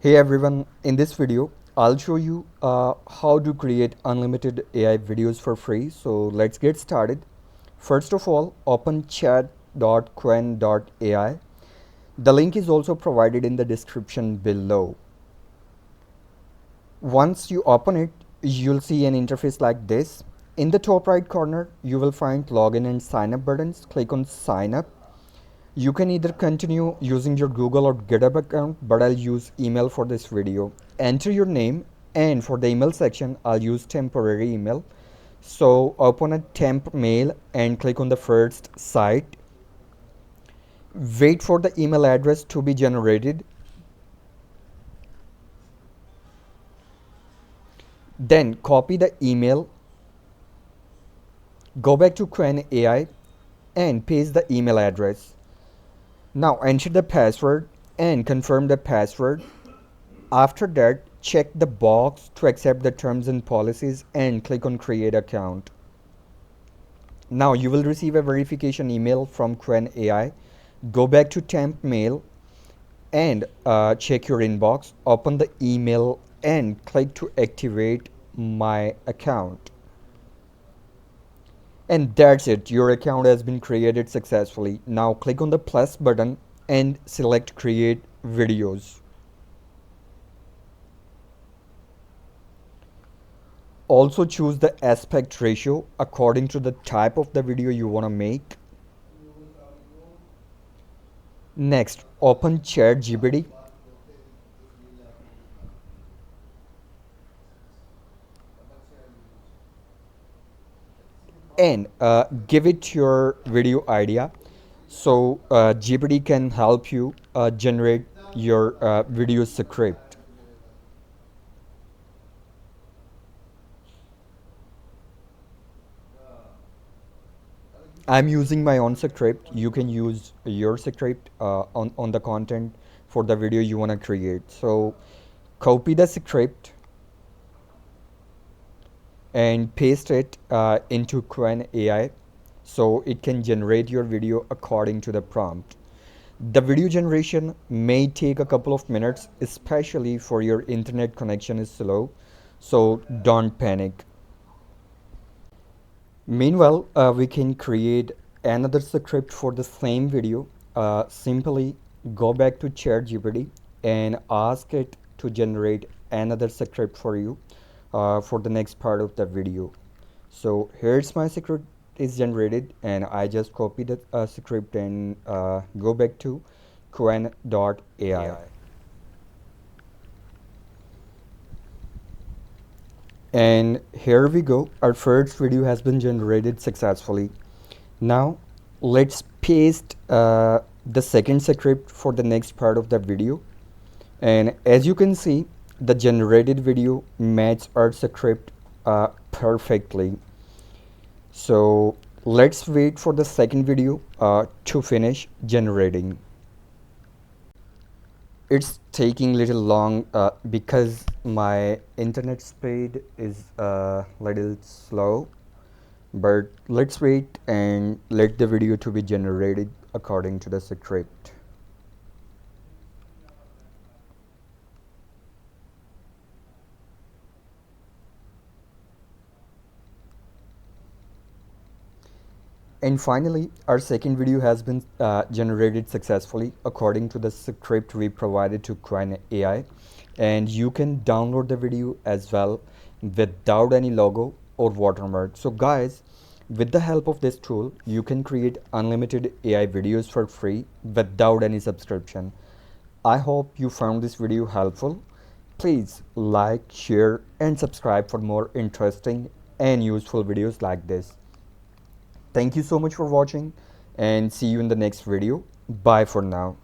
Hey everyone, in this video I'll show you how to create unlimited AI videos for free. So let's get started. First of all, open chat.qwen.ai. The link is also provided in the description below. Once you open it, you'll see an interface like this. In the top right corner, you will find login and sign up buttons. Click on sign up. You can either continue using your Google or GitHub account, but I'll use email for this video. Enter your name, and for the email section, I'll use temporary email. So open a temp mail and click on the first site. Wait for the email address to be generated. Then copy the email, go back to Qwen AI and paste the email address. Now enter the password and confirm the password. After that, check the box to accept the terms and policies and click on create account. Now you will receive a verification email from Qwen AI. Go back to temp mail and check your inbox. Open the email and click to activate my account. And that's it, your account has been created successfully. Now click on the plus button and select create videos. Also choose the aspect ratio according to the type of the video you want to make. Next, open Chat GPT and give it your video idea. So GPT can help you generate your video script. I'm using my own script. You can use your script on the content for the video you want to create. So copy the script and paste it into Qwen AI so it can generate your video according to the prompt. The video generation may take a couple of minutes, especially for your internet connection is slow, so don't panic. Meanwhile, we can create another script for the same video. Simply go back to ChatGPT and ask it to generate another script for you for the next part of the video. So here's my script is generated, and I just copy the script and go back to Qwen.ai. And here we go, our first video has been generated successfully. Now let's paste the second script for the next part of the video, and as you can see, the generated video matches our script perfectly. So let's wait for the second video to finish generating. It's taking a little long because my internet speed is a little slow, but let's wait and let the video to be generated according to the script. And finally, our second video has been generated successfully according to the script we provided to Qwen AI. And you can download the video as well without any logo or watermark. So guys, with the help of this tool, you can create unlimited AI videos for free without any subscription. I hope you found this video helpful. Please like, share, and subscribe for more interesting and useful videos like this. Thank you so much for watching and see you in the next video. Bye for now.